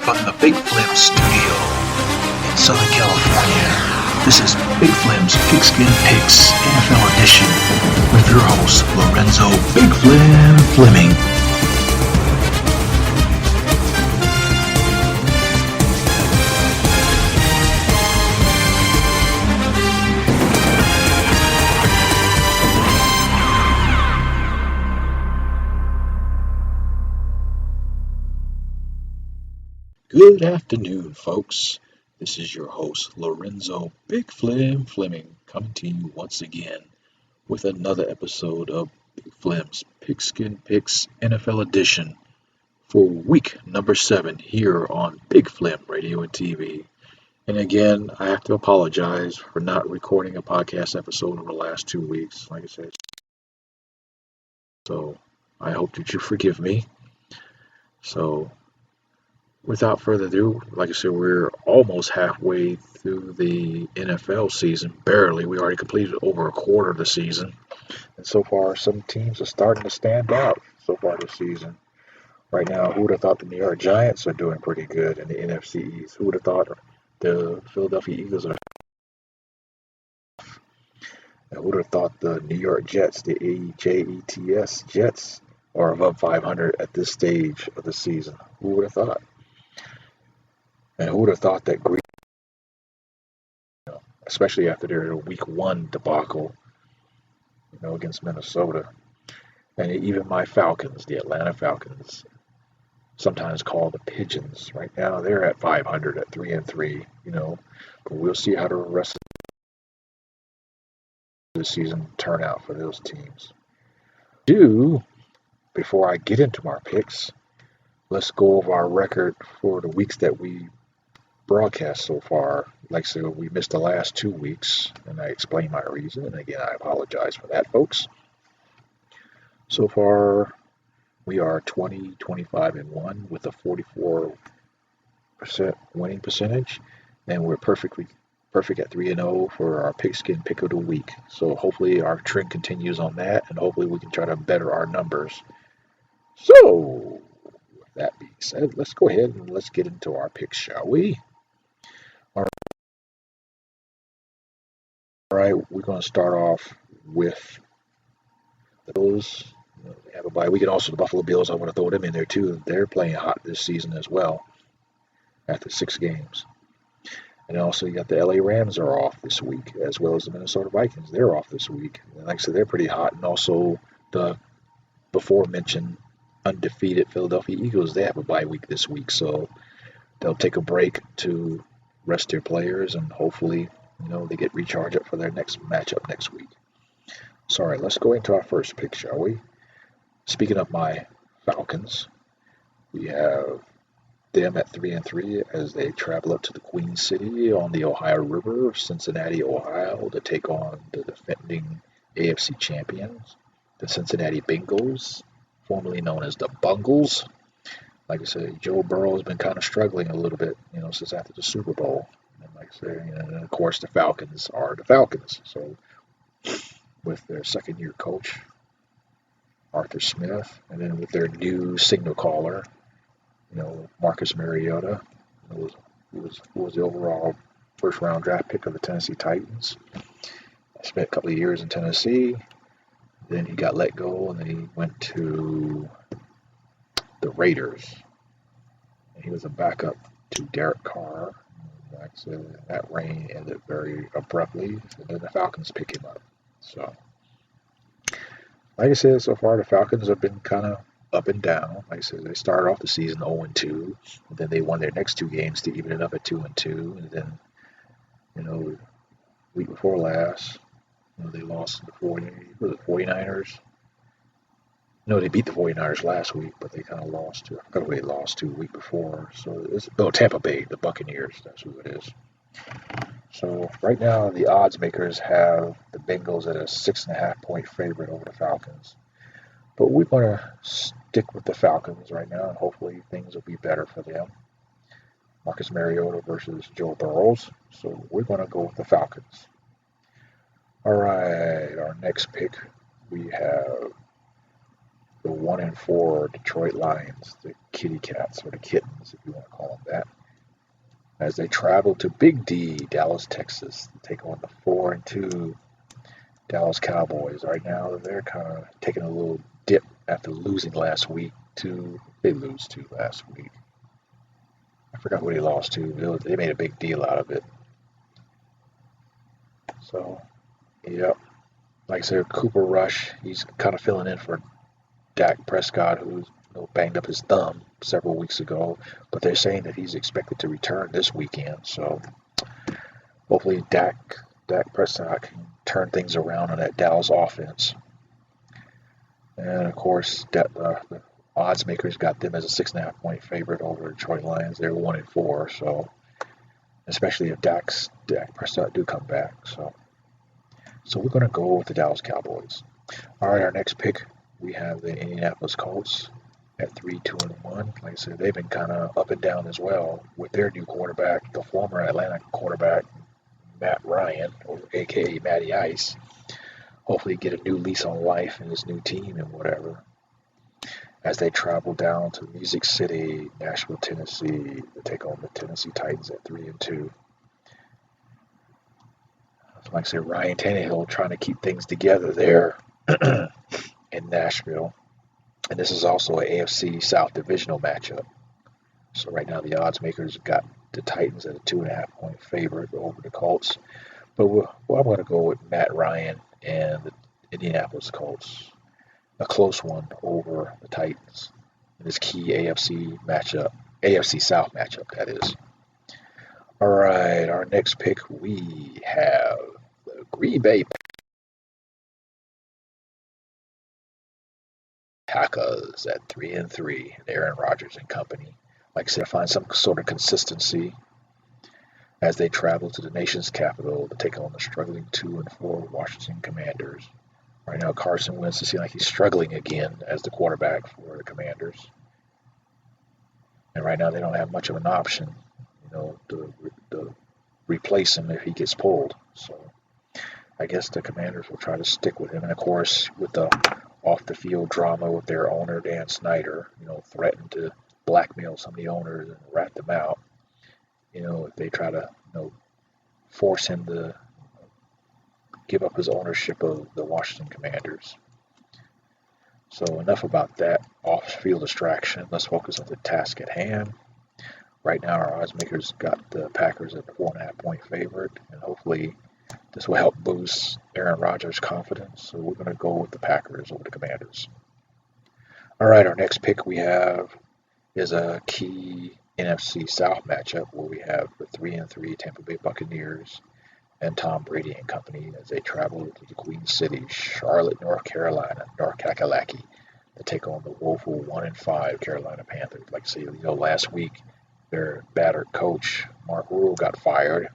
from the Big Flem studio in Southern California. This is Big Flem's Pigskin Picks NFL edition with your host, Lorenzo Big Flem Fleming. Good afternoon, folks. This is your host, Lorenzo Big Flem Fleming, coming to you once again with another episode of Big Flem's Pigskin Picks NFL edition for week number 7 here on Big Flem Radio and TV. And again, I have to apologize for not recording a podcast episode over the last 2 weeks, like I said. So I hope that you forgive me. So without further ado, like I said, we're almost halfway through the NFL season. Barely. We already completed over a quarter of the season. And so far, some teams are starting to stand out so far this season. Right now, who would have thought the New York Giants are doing pretty good in the NFC East? Who would have thought the Philadelphia Eagles are? And who would have thought the New York Jets, the Jets Jets, are above 500 at this stage of the season? Who would have thought? And who would have thought that Green, especially after their week 1 debacle, against Minnesota, and even my Falcons, the Atlanta Falcons, sometimes called the Pigeons. Right now, they're at 500 at 3-3. But we'll see how the rest of the season turn out for those teams. Before I get into our picks, let's go over our record for the weeks that we broadcast so far. Like I said, we missed the last 2 weeks, and I explained my reason, and again, I apologize for that, folks. So far, we are 25-1 with a 44% winning percentage, and we're perfect at 3-0 for our Pigskin Pick of the Week. So hopefully our trend continues on that, and hopefully we can try to better our numbers. So, with that being said, let's go ahead and let's get into our picks, shall we? All right, we're going to start off with the Bills. They have a bye week, and also the Buffalo Bills. I want to throw them in there too. They're playing hot this season as well after 6 games. And also you got the LA Rams are off this week, as well as the Minnesota Vikings. They're off this week. And like I said, they're pretty hot. And also the before mentioned undefeated Philadelphia Eagles, they have a bye week this week. So they'll take a break to rest their players, and hopefully they get recharged up for their next matchup next week. So, all right, let's go into our first pick, shall we? Speaking of my Falcons, we have them at 3-3 as they travel up to the Queen City on the Ohio River, Cincinnati, Ohio, to take on the defending AFC champions, the Cincinnati Bengals, formerly known as the Bungles. Like I said, Joe Burrow has been kind of struggling a little bit, since after the Super Bowl. And like I said, and of course the Falcons are the Falcons. So with their second-year coach, Arthur Smith, and then with their new signal caller, Marcus Mariota, who was the overall first-round draft pick of the Tennessee Titans. Spent a couple of years in Tennessee. Then he got let go, and then he went to the Raiders. And he was a backup to Derek Carr. Like I said, that reign ended very abruptly, and then the Falcons pick him up. So, like I said, so far the Falcons have been kind of up and down. Like I said, they started off the season 0-2, and then they won their next 2 games to even it up at 2-2, and then, week before last, they lost to the 49ers. No, they beat the 49ers last week, but they kind of lost to, I forgot who they lost to the week before. So it's Tampa Bay, the Buccaneers, that's who it is. So right now the odds makers have the Bengals at a 6.5 point favorite over the Falcons. But we're going to stick with the Falcons right now, and hopefully things will be better for them. Marcus Mariota versus Joe Burrow. So we're going to go with the Falcons. All right, our next pick, we have the 1-4 Detroit Lions, the kitty cats or the kittens, if you want to call them that, as they travel to Big D, Dallas, Texas, to take on the 4-2 Dallas Cowboys. Right now, they're kind of taking a little dip after losing last week to, they lose to last week. I forgot who they lost to. They made a big deal out of it. So, yep. Like I said, Cooper Rush, he's kind of filling in for Dak Prescott, who's banged up his thumb several weeks ago. But they're saying that he's expected to return this weekend. So, hopefully Dak Prescott can turn things around on that Dallas offense. And, of course, the odds makers got them as a 6.5-point favorite over Detroit Lions. They're 1-4, so especially if Dak Prescott do come back. So we're going to go with the Dallas Cowboys. All right, our next pick, we have the Indianapolis Colts at 3-2-1. Like I said, they've been kind of up and down as well with their new quarterback, the former Atlanta quarterback, Matt Ryan, or a.k.a. Matty Ice. Hopefully get a new lease on life in his new team and whatever, as they travel down to Music City, Nashville, Tennessee, to take on the Tennessee Titans at 3-2. Like I said, Ryan Tannehill trying to keep things together there in Nashville. And this is also an AFC South divisional matchup. So right now the odds makers got the Titans at a 2.5-point favorite over the Colts. But I'm going to go with Matt Ryan and the Indianapolis Colts. A close one over the Titans in this key AFC South matchup, that is. All right, our next pick, we have the Green Bay Packers at 3-3. Aaron Rodgers and company. Like I said, find some sort of consistency as they travel to the nation's capital to take on the struggling 2-4 Washington Commanders. Right now, Carson Wentz seems like he's struggling again as the quarterback for the Commanders. And right now, they don't have much of an option, to replace him if he gets pulled. So I guess the Commanders will try to stick with him. And of course, with the off-the-field drama with their owner, Dan Snyder, threatened to blackmail some of the owners and rat them out. If they try to, force him to give up his ownership of the Washington Commanders. So enough about that off-field distraction. Let's focus on the task at hand. Right now, our odds makers got the Packers at a 4.5-point favorite, and hopefully this will help boost Aaron Rodgers' confidence. So we're going to go with the Packers over the Commanders. All right, our next pick we have is a key NFC South matchup where we have the 3-3 Tampa Bay Buccaneers and Tom Brady and company as they travel to the Queen City, Charlotte, North Carolina, North Kakalaki, to take on the woeful 1-5 Carolina Panthers. Like I say, last week their battered coach Mark Rule got fired,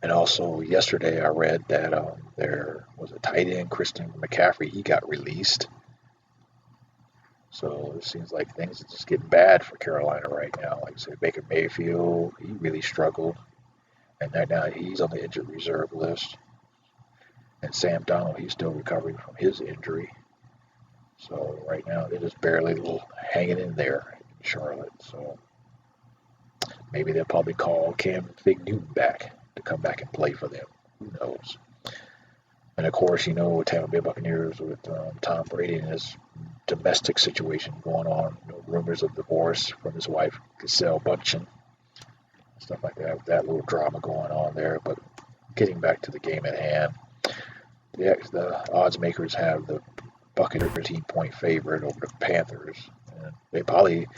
and also yesterday I read that there was a tight end, Christian McCaffrey. He got released. So it seems like things are just getting bad for Carolina right now. Like I said, Baker Mayfield, he really struggled. And right now he's on the injured reserve list. And Sam Darnold, he's still recovering from his injury. So right now they're just barely hanging in there in Charlotte. So maybe they'll probably call Cam Big Newton back to come back and play for them. Who knows? And of course, Tampa Bay Buccaneers with Tom Brady and his domestic situation going on. Rumors of divorce from his wife, Gisele Bündchen. Stuff like that. That little drama going on there. But getting back to the game at hand, the odds makers have the Buccaneers 13-point favorite over the Panthers. And they're going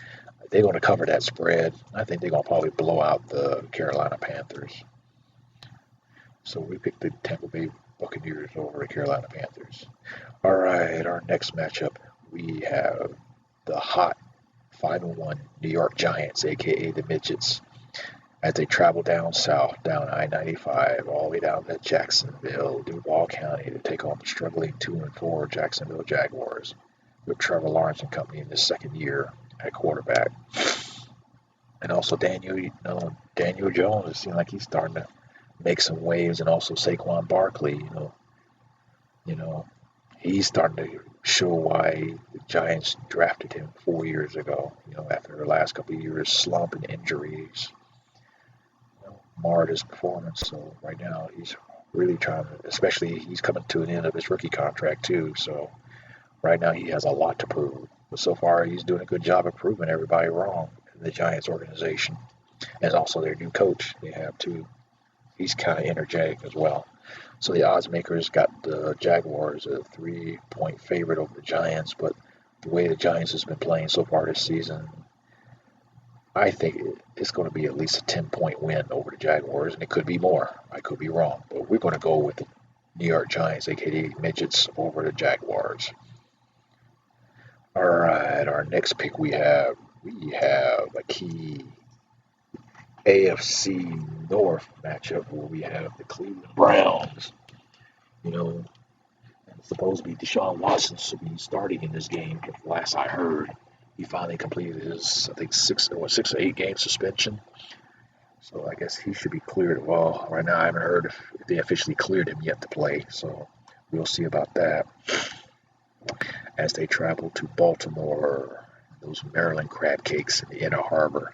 to cover that spread. I think they're going to probably blow out the Carolina Panthers. So we picked the Tampa Bay Buccaneers over the Carolina Panthers. All right, our next matchup, we have the hot 5-1 New York Giants, a.k.a. the Midgets, as they travel down south, down I-95, all the way down to Jacksonville, Duval County, to take on the struggling 2-4 Jacksonville Jaguars with Trevor Lawrence and company in his second year at quarterback. And also Daniel Jones, it seems like he's starting to make some waves, and also Saquon Barkley, he's starting to show why the Giants drafted him 4 years ago. After the last couple of years slump and injuries, marred his performance. So right now he's really trying to, especially he's coming to an end of his rookie contract too. So right now he has a lot to prove. But so far he's doing a good job of proving everybody wrong in the Giants organization. And also their new coach they have too. He's kind of energetic as well. So the odds makers got the Jaguars a 3-point favorite over the Giants, but the way the Giants has been playing so far this season, I think it's going to be at least a 10-point win over the Jaguars, and it could be more. I could be wrong, but we're going to go with the New York Giants, aka Midgets, over the Jaguars. All right, our next pick we have a key AFC North matchup where we have the Cleveland Browns. And it's supposed to be Deshaun Watson should be starting in this game. But last I heard, he finally completed his, I think, 6 or 8 game suspension. So I guess he should be cleared. Well, right now I haven't heard if they officially cleared him yet to play. So we'll see about that. As they travel to Baltimore, those Maryland crab cakes in the Inner Harbor,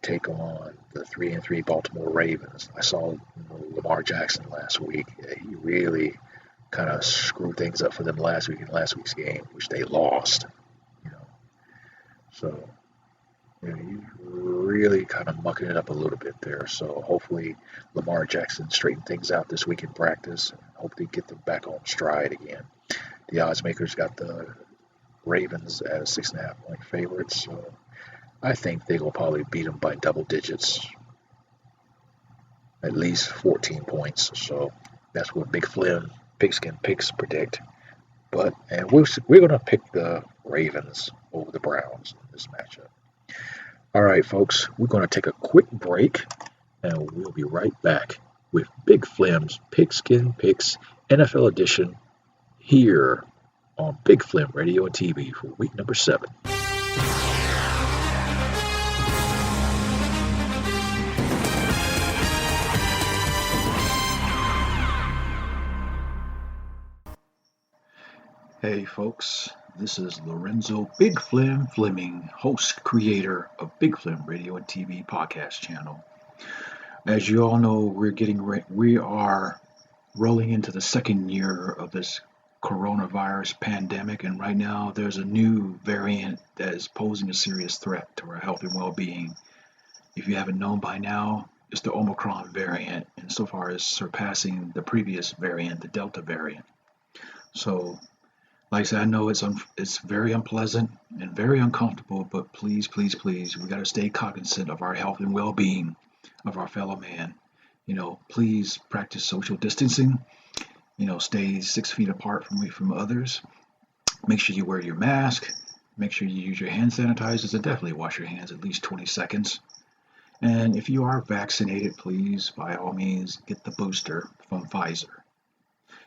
take on the 3-3 Baltimore Ravens. I saw Lamar Jackson last week. He really kind of screwed things up for them last week in last week's game, which they lost. So he's really kind of mucking it up a little bit there. So hopefully Lamar Jackson straightened things out this week in practice and hopefully get them back on stride again. The odds makers got the Ravens as 6.5-point favorites. So I think they will probably beat them by double digits, at least 14 points. So that's what Big Flem Pigskin picks predict. And we're going to pick the Ravens over the Browns in this matchup. All right, folks, we're going to take a quick break, and we'll be right back with Big Flem's Pigskin Picks NFL Edition here on Big Flem Radio and TV for week number 7. Hey folks, this is Lorenzo Big Flem Fleming, host, creator of Big Flem Radio and TV podcast channel. As you all know, we are rolling into the second year of this coronavirus pandemic, and right now there's a new variant that is posing a serious threat to our health and well-being. If you haven't known by now, it's the Omicron variant, and so far is surpassing the previous variant, the Delta variant. So like I said, I know it's very unpleasant and very uncomfortable, but please, please, please, we got to stay cognizant of our health and well-being of our fellow man. Please practice social distancing. Stay 6 feet apart from others. Make sure you wear your mask. Make sure you use your hand sanitizers, and definitely wash your hands at least 20 seconds. And if you are vaccinated, please, by all means, get the booster from Pfizer.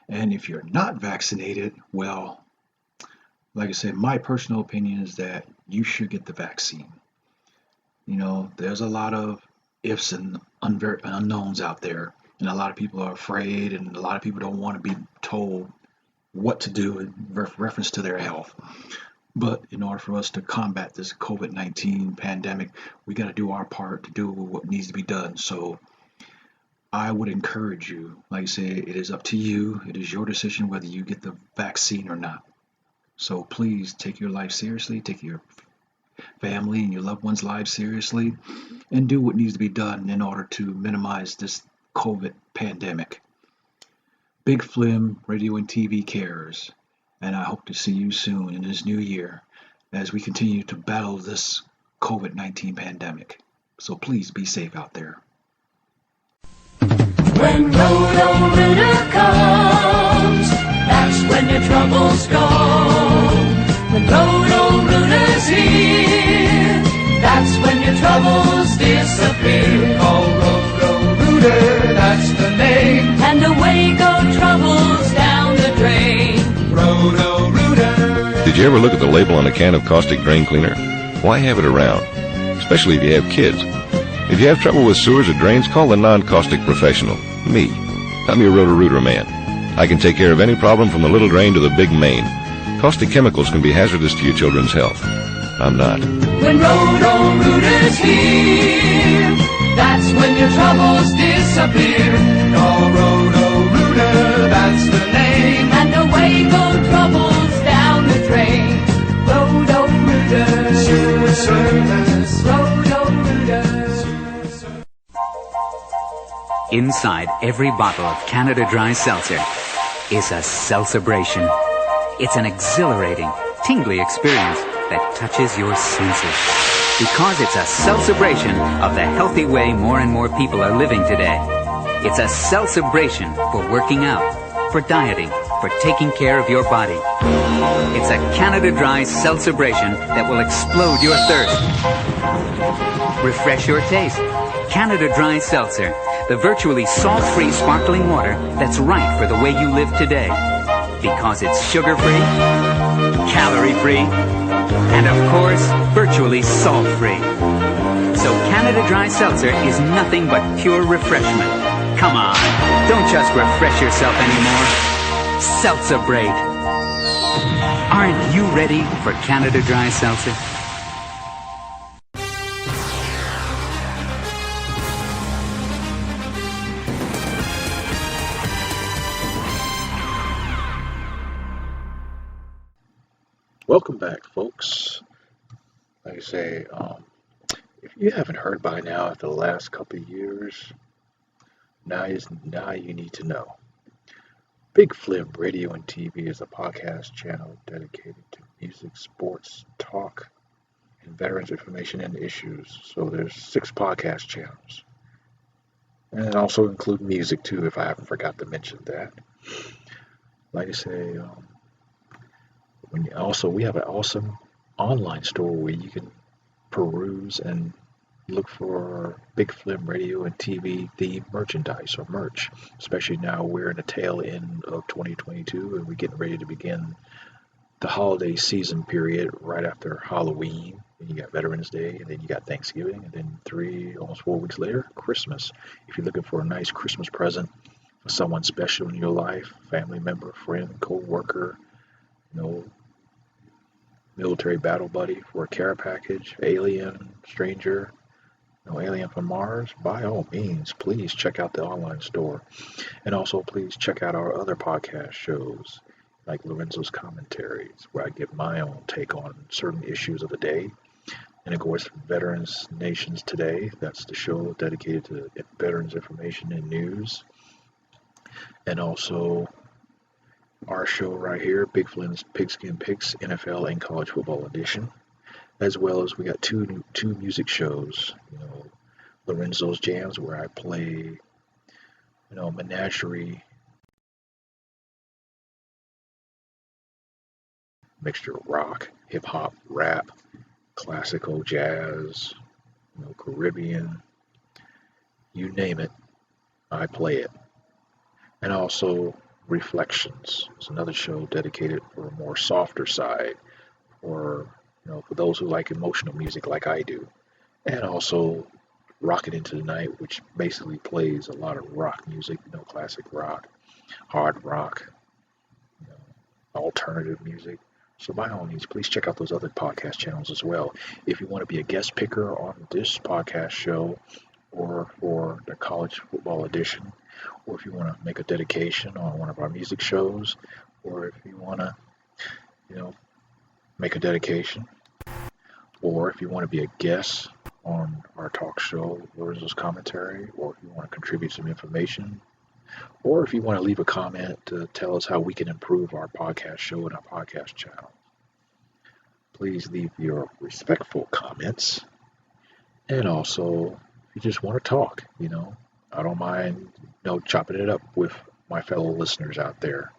And if you're not vaccinated, well, like I said, my personal opinion is that you should get the vaccine. There's a lot of ifs and unknowns out there, and a lot of people are afraid, and a lot of people don't want to be told what to do in reference to their health. But in order for us to combat this COVID-19 pandemic, we got to do our part to do what needs to be done. So I would encourage you, like I said, it is up to you. It is your decision whether you get the vaccine or not. So please take your life seriously, take your family and your loved ones' lives seriously, and do what needs to be done in order to minimize this COVID pandemic. Big Flem Radio and TV cares, and I hope to see you soon in this new year as we continue to battle this COVID-19 pandemic. So please be safe out there. When Roto-Rooter comes, that's when your troubles go. When Roto-Rooter's here, that's when your troubles disappear. Call Roto-Rooter, that's the name. And away go troubles down the drain. Roto-Rooter. Did you ever look at the label on a can of caustic drain cleaner? Why have it around? Especially if you have kids. If you have trouble with sewers or drains, call the non-caustic professional, me. I'm your Roto-Rooter man. I can take care of any problem from the little drain to the big main. Caustic chemicals can be hazardous to your children's health. I'm not. When Roto-Rooter's here, that's when your troubles disappear. Call Roto-Rooter, that's the name. And away go troubles down the drain. Roto-Rooter, sewer service. Roto-Rooter. Inside every bottle of Canada Dry Seltzer is a celebration. It's an exhilarating, tingly experience that touches your senses. Because it's a celebration of the healthy way more and more people are living today. It's a celebration for working out, for dieting, for taking care of your body. It's a Canada Dry celebration that will explode your thirst. Refresh your taste. Canada Dry Seltzer, the virtually salt-free sparkling water that's right for the way you live today. Because it's sugar-free, calorie-free, and of course, virtually salt-free. So Canada Dry Seltzer is nothing but pure refreshment. Come on, don't just refresh yourself anymore. Seltzer-brate. Aren't you ready for Canada Dry Seltzer? Welcome back, folks. Like I say, if you haven't heard by now after the last couple of years, now you need to know. Big Flem Radio and TV is a podcast channel dedicated to music, sports, talk, and veterans information and issues. So there's 6 podcast channels. And also include music too, if I haven't forgot to mention that. Like I say, we have an awesome online store where you can peruse and look for Big Flem Radio and TV themed merchandise or merch. Especially now we're in the tail end of 2022 and we're getting ready to begin the holiday season period right after Halloween. And you got Veterans Day, and then you got Thanksgiving, and then almost 4 weeks later, Christmas. If you're looking for a nice Christmas present for someone special in your life, family member, friend, co-worker, military battle buddy, for a care package, alien, stranger, alien from Mars, by all means, please check out the online store. And also, please check out our other podcast shows, like Lorenzo's Commentaries, where I give my own take on certain issues of the day. And of course, Veterans Nations Today, that's the show dedicated to veterans information and news. And also, our show right here, Big Flem's Pigskin Picks, NFL and College Football Edition, as well as we got two music shows, Lorenzo's Jams, where I play, menagerie, mixture of rock, hip hop, rap, classical, jazz, Caribbean, you name it, I play it. And also Reflections. It's another show dedicated for a more softer side, or for those who like emotional music like I do. And also Rocket Into the Night, which basically plays a lot of rock music, classic rock, hard rock, alternative music. So by all means, please check out those other podcast channels as well. If you want to be a guest picker on this podcast show, or for the College Football Edition, or if you want to make a dedication on one of our music shows, or if you want to, make a dedication, or if you want to be a guest on our talk show, Lorenzo's Commentary, or if you want to contribute some information, or if you want to leave a comment to tell us how we can improve our podcast show and our podcast channel, please leave your respectful comments. And also, if you just want to talk, I don't mind, chopping it up with my fellow listeners out there.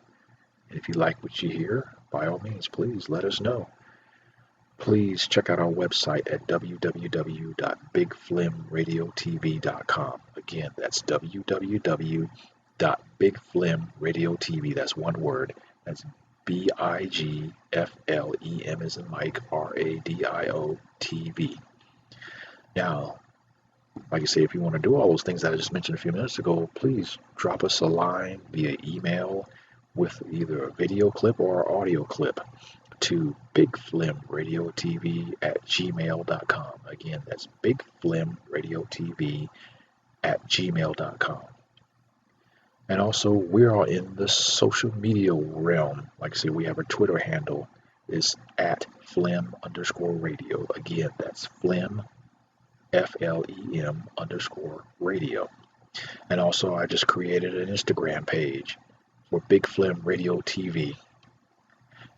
And if you like what you hear, by all means, please let us know. Please check out our website at www.bigflemradiotv.com. Again, that's www.bigflemradiotv. That's one word. That's BIGFLEM as in Mike, RADIO TV. Now, like I say, if you want to do all those things that I just mentioned a few minutes ago, please drop us a line via email with either a video clip or audio clip to bigflemradiotv@gmail.com. Again, that's bigflemradiotv@gmail.com. And also, we are in the social media realm. Like I said, we have our Twitter handle is @Flem_radio. Again, that's Flem, FLEM_radio. And also, I just created an Instagram page for Big Flem Radio TV.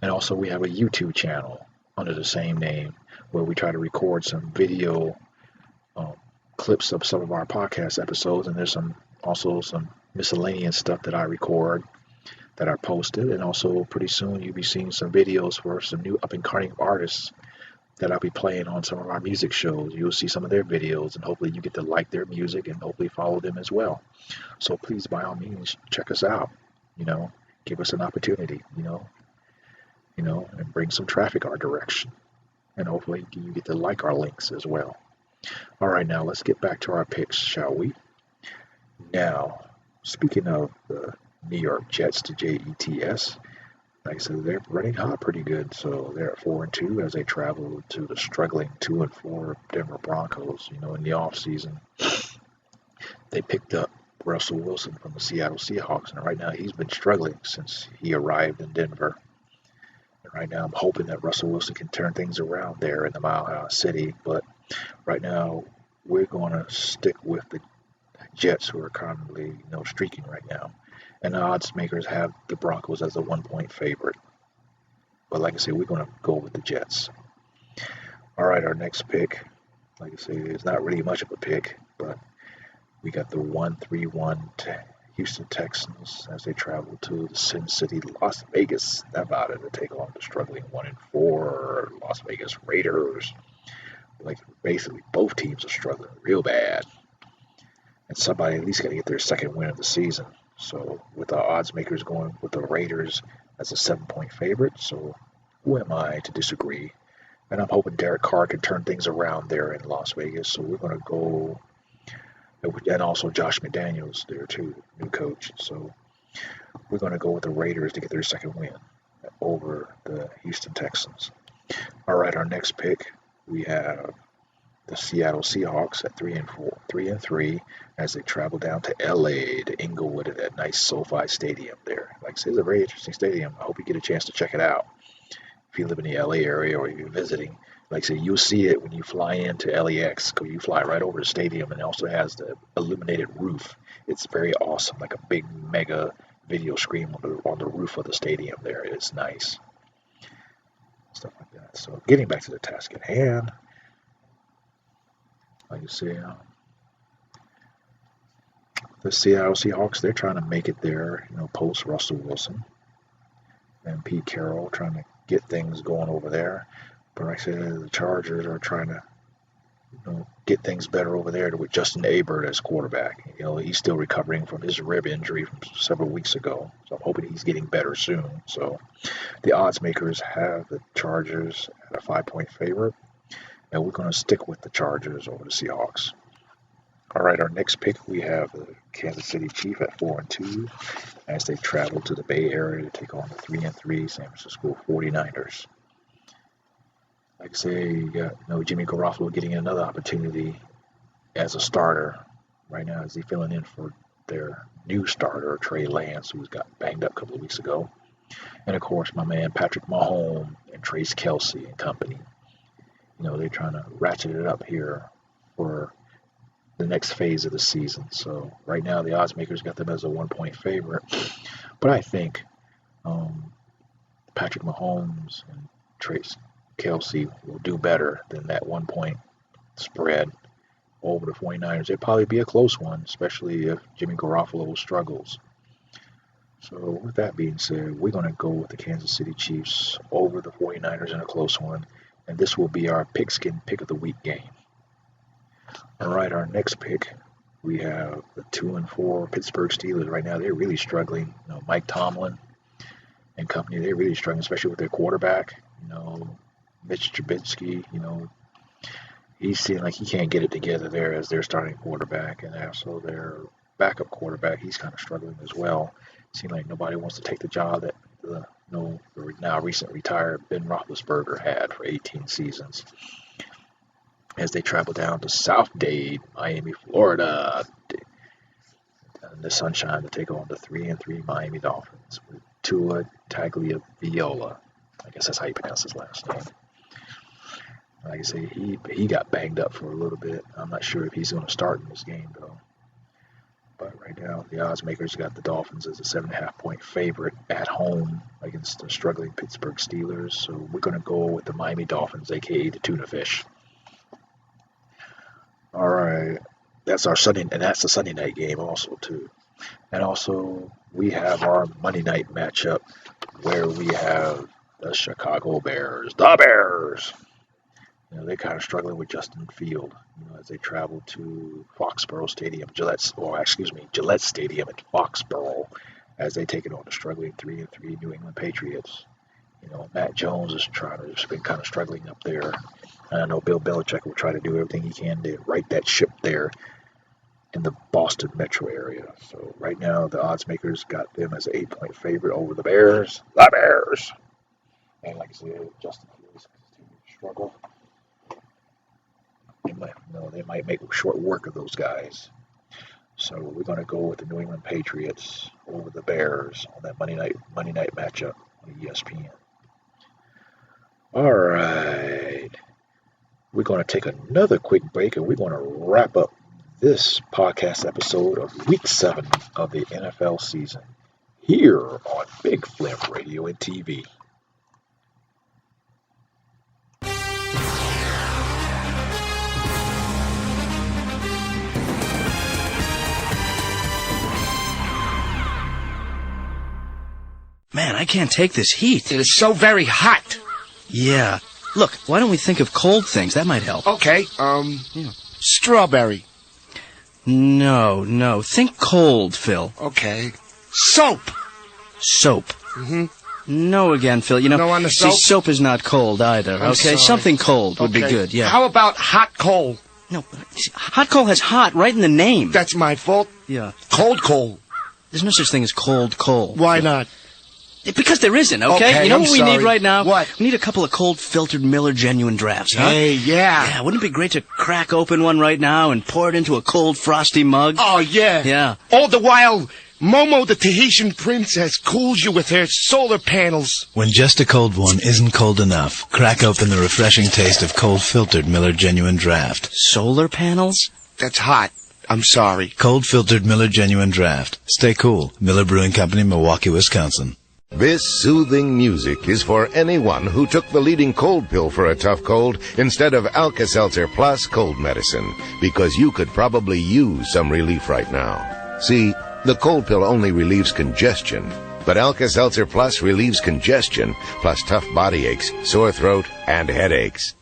And also, we have a YouTube channel under the same name where we try to record some video clips of some of our podcast episodes. And there's also some miscellaneous stuff that I record that are posted. And also, pretty soon, you'll be seeing some videos for some new up-and-coming artists that I'll be playing on some of our music shows. You'll see some of their videos, and hopefully you get to like their music and hopefully follow them as well. So please, by all means, check us out. Give us an opportunity, and bring some traffic our direction. And hopefully you get to like our links as well. All right, now let's get back to our picks, shall we? Now, speaking of the New York Jets, the Jets, like I said, they're running hot pretty good. So they're at 4-2 as they travel to the struggling 2-4 Denver Broncos. In the offseason, they picked up Russell Wilson from the Seattle Seahawks, and right now he's been struggling since he arrived in Denver. And right now I'm hoping that Russell Wilson can turn things around there in the Mile High City. But right now we're going to stick with the Jets, who are currently streaking right now. And the odds makers have the Broncos as a 1-point favorite. But like I said, we're going to go with the Jets. All right, our next pick, like I say, is not really much of a pick, but we got the 1-3-1 Houston Texans as they travel to the Sin City, Las Vegas, Nevada to take on the struggling 1-4 Las Vegas Raiders. Like basically both teams are struggling real bad. And somebody at least got to get their second win of the season. So with our odds makers going with the Raiders as a 7-point favorite, so who am I to disagree? And I'm hoping Derek Carr can turn things around there in Las Vegas. So we're going to go, and also Josh McDaniels there too, new coach. So we're going to go with the Raiders to get their second win over the Houston Texans. All right, our next pick, we have the Seattle Seahawks at 3-3 as they travel down to LA to Inglewood at that nice SoFi Stadium there. Like I said, it's a very interesting stadium. I hope you get a chance to check it out. If you live in the LA area or you're visiting, like I said, you'll see it when you fly into LAX, because you fly right over the stadium, and it also has the illuminated roof. It's very awesome, like a big mega video screen on the roof of the stadium there. It's nice. Stuff like that. So getting back to the task at hand, like you say, the Seattle Seahawks, they're trying to make it there, post Russell Wilson and Pete Carroll, trying to get things going over there. But like I said, the Chargers are trying to, get things better over there with Justin Herbert as quarterback. He's still recovering from his rib injury from several weeks ago. So I'm hoping he's getting better soon. So the odds makers have the Chargers at a 5-point favorite. And we're going to stick with the Chargers over the Seahawks. All right, our next pick, we have the Kansas City Chiefs at 4-2 as they travel to the Bay Area to take on the 3-3 San Francisco 49ers. Like I say, you got Jimmy Garoppolo getting another opportunity as a starter. Right now, is he filling in for their new starter, Trey Lance, who's got banged up a couple of weeks ago. And of course, my man Patrick Mahomes and Trace Kelce and company. They're trying to ratchet it up here for the next phase of the season. So right now, the odds makers got them as a 1-point favorite. But I think Patrick Mahomes and Trace Kelce will do better than that 1-point spread over the 49ers. It'd probably be a close one, especially if Jimmy Garoppolo struggles. So with that being said, we're going to go with the Kansas City Chiefs over the 49ers in a close one. And this will be our Pigskin Pick of the Week game. All right, our next pick, we have the 2-4 Pittsburgh Steelers. Right now, they're really struggling. Mike Tomlin and company, they're really struggling, especially with their quarterback. Mitch Trubisky, he's seeming like he can't get it together there as their starting quarterback. And also their backup quarterback, he's kind of struggling as well. Seems like nobody wants to take the job that the now recent retired Ben Roethlisberger had for 18 seasons. As they travel down to South Dade, Miami, Florida, in the sunshine to take on the 3-3 Miami Dolphins with Tua Tagovailoa. I guess that's how you pronounce his last name. Like I say, he got banged up for a little bit. I'm not sure if he's going to start in this game, though. But right now, the odds makers got the Dolphins as a 7.5-point favorite at home against the struggling Pittsburgh Steelers. So we're going to go with the Miami Dolphins, a.k.a. the Tuna Fish. All right. That's our Sunday, and that's the Sunday night game also, too. And also, we have our Monday night matchup where we have the Chicago Bears. The Bears! They're kind of struggling with Justin Field, as they travel to Gillette Stadium at Foxborough, as they take it on the struggling 3-3 New England Patriots. Matt Jones has been kind of struggling up there. And I know Bill Belichick will try to do everything he can to right that ship there in the Boston metro area. So right now, the odds makers got them as an 8-point favorite over the Bears. The Bears! And like I said, Justin Fields continues to struggle. They might make short work of those guys. So we're going to go with the New England Patriots over the Bears on that Monday night matchup on ESPN. All right. We're going to take another quick break, and we're going to wrap up this podcast episode of Week 7 of the NFL season here on Big Flem Radio and TV. Man, I can't take this heat. It is so very hot. Yeah. Look, why don't we think of cold things? That might help. Okay, strawberry. No. Think cold, Phil. Okay. Soap. Soap. Mm-hmm. No again, Phil. No on the soap? See, soap is not cold either, I'm okay? sorry. Something cold would be good, yeah. How about hot coal? No, see, hot coal has hot right in the name. That's my fault. Yeah. Cold coal. There's no such thing as cold coal. Why not? Because there isn't, okay? Okay, You know I'm what we sorry. need right now? What? We need a couple of cold-filtered Miller Genuine Drafts, huh? Hey, yeah. Yeah, wouldn't it be great to crack open one right now and pour it into a cold, frosty mug? Oh, yeah. Yeah. All the while, Momo the Tahitian princess cools you with her solar panels. When just a cold one isn't cold enough, crack open the refreshing taste of cold-filtered Miller Genuine Draft. Solar panels? That's hot. I'm sorry. Cold-filtered Miller Genuine Draft. Stay cool. Miller Brewing Company, Milwaukee, Wisconsin. This soothing music is for anyone who took the leading cold pill for a tough cold instead of Alka-Seltzer Plus cold medicine, because you could probably use some relief right now. See, the cold pill only relieves congestion, but Alka-Seltzer Plus relieves congestion, plus tough body aches, sore throat, and headaches.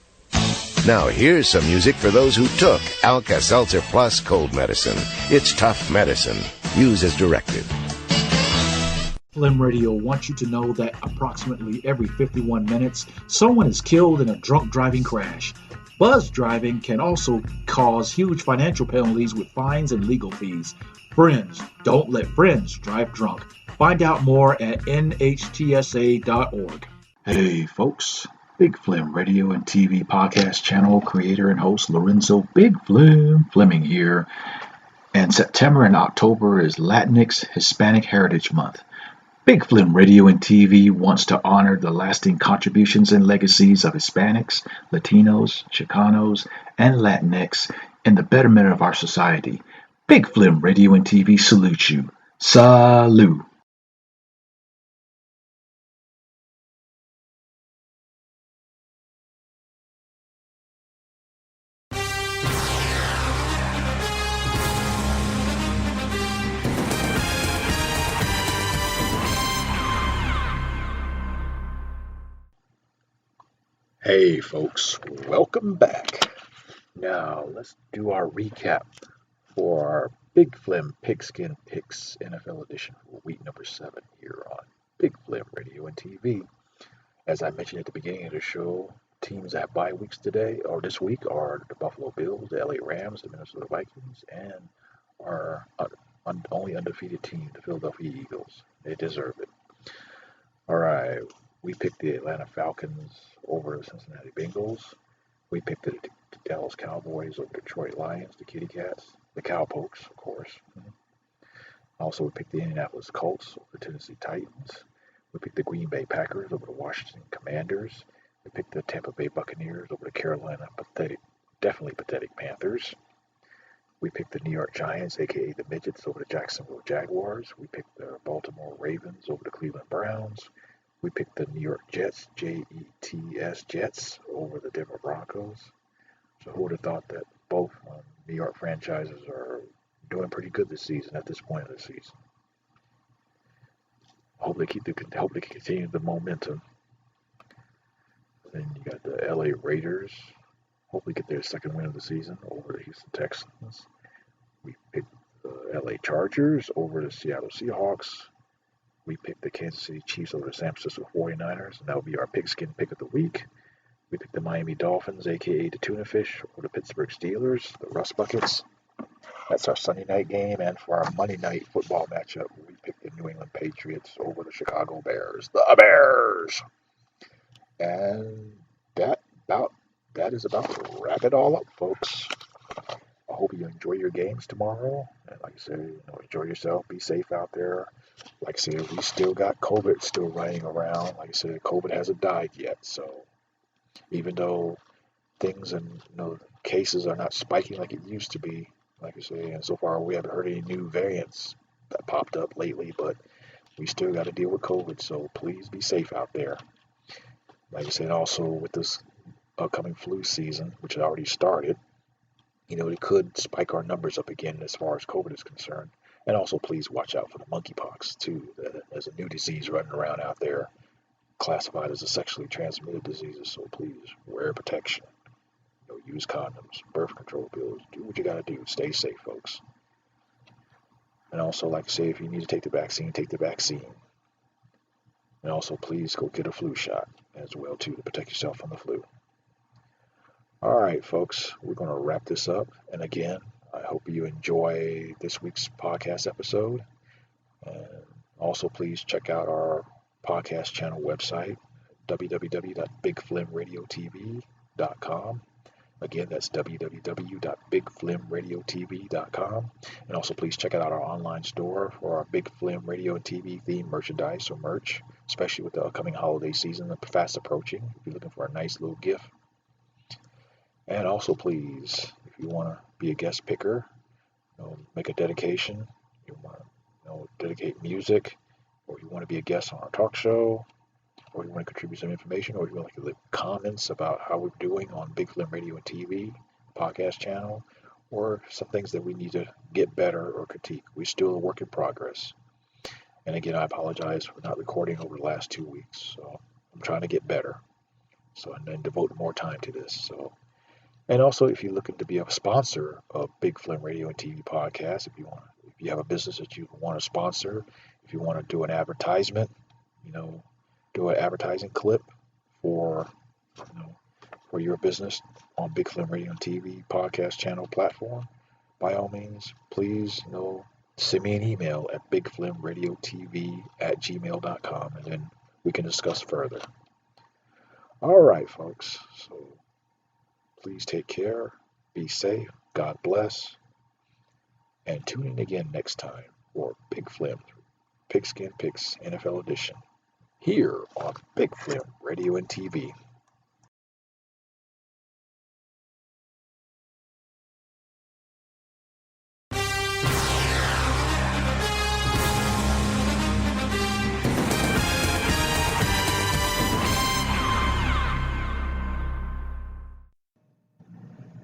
Now here's some music for those who took Alka-Seltzer Plus cold medicine. It's tough medicine. Use as directed. Flem Radio wants you to know that approximately every 51 minutes, someone is killed in a drunk driving crash. Buzz driving can also cause huge financial penalties with fines and legal fees. Friends, don't let friends drive drunk. Find out more at nhtsa.org. Hey folks, Big Flem Radio and TV podcast channel creator and host Lorenzo Big Flem Fleming here. And September and October is Latinx Hispanic Heritage Month. Big Flem Radio and TV wants to honor the lasting contributions and legacies of Hispanics, Latinos, Chicanos, and Latinx in the betterment of our society. Big Flem Radio and TV salutes you. Salute. Hey folks, welcome back. Now let's do our recap for our Big Flem Pigskin Picks NFL edition for week number 7 here on Big Flem Radio and TV. As I mentioned at the beginning of the show, teams that bye weeks today or this week are the Buffalo Bills, the LA Rams, the Minnesota Vikings, and our only undefeated team, the Philadelphia Eagles. They deserve it. All right, we picked the Atlanta Falcons over the Cincinnati Bengals. We picked the Dallas Cowboys over Detroit Lions, the Kitty Cats, the Cowpokes, of course. Also, we picked the Indianapolis Colts over the Tennessee Titans. We picked the Green Bay Packers over the Washington Commanders. We picked the Tampa Bay Buccaneers over the Carolina definitely pathetic Panthers. We picked the New York Giants, a.k.a. the Midgets, over the Jacksonville Jaguars. We picked the Baltimore Ravens over the Cleveland Browns. We picked the New York Jets, Jets, Jets, over the Denver Broncos. So who would have thought that both New York franchises are doing pretty good this season at this point of the season? Hope they can continue the momentum. Then you got the LA Raiders. Hopefully get their second win of the season over the Houston Texans. We picked the LA Chargers over the Seattle Seahawks. We picked the Kansas City Chiefs over the San Francisco 49ers, and that will be our pigskin pick of the week. We picked the Miami Dolphins, a.k.a. the Tuna Fish, over the Pittsburgh Steelers, the Rust Buckets. That's our Sunday night game, and for our Monday night football matchup, we picked the New England Patriots over the Chicago Bears, the Bears. And that is about to wrap it all up, folks. I hope you enjoy your games tomorrow. And like I said, enjoy yourself. Be safe out there. Like I said, we still got COVID still running around. Like I said, COVID hasn't died yet. So even though things and cases are not spiking like it used to be, like I say, and so far we haven't heard any new variants that popped up lately, but we still got to deal with COVID. So please be safe out there. Like I said, also with this upcoming flu season, which has already started, it could spike our numbers up again as far as COVID is concerned. And also, please watch out for the monkeypox, too. There's a new disease running around out there, classified as a sexually transmitted disease. So please wear protection. Use condoms, birth control pills. Do what you got to do. Stay safe, folks. And also, like I say, if you need to take the vaccine, take the vaccine. And also, please go get a flu shot as well, too, to protect yourself from the flu. All right, folks, we're going to wrap this up. And again, I hope you enjoy this week's podcast episode. And also, please check out our podcast channel website, www.bigflemradiotv.com. Again, that's www.bigflemradiotv.com. And also, please check out our online store for our Big Flem Radio and TV themed merchandise or merch, especially with the upcoming holiday season fast approaching. If you're looking for a nice little gift. And also, please, if you want to be a guest picker, make a dedication, you want to dedicate music, or you want to be a guest on our talk show, or you want to contribute some information, or you want to leave comments about how we're doing on Big Flem Radio and TV podcast channel, or some things that we need to get better or critique. We're still a work in progress. And again, I apologize for not recording over the last 2 weeks. So I'm trying to get better. And then devote more time to this. And also, if you're looking to be a sponsor of Big Flem Radio and TV podcast, if you have a business that you want to sponsor, if you want to do an advertisement, do an advertising clip for your business on Big Flem Radio and TV podcast channel platform, by all means, please, send me an email at bigflemradiotv@gmail.com, and then we can discuss further. All right, folks. So please take care, be safe, God bless, and tune in again next time for Big Flem Pigskin Picks NFL Edition here on Big Flem Radio and TV.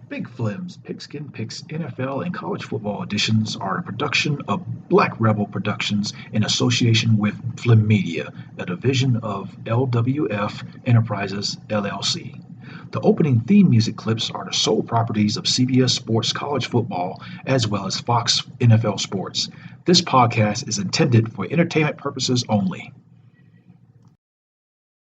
Big Flem's Pigskin Picks NFL and College Football Editions are a production of Black Rebel Productions in association with Flem Media, a division of LWF Enterprises, LLC. The opening theme music clips are the sole properties of CBS Sports College Football as well as Fox NFL Sports. This podcast is intended for entertainment purposes only.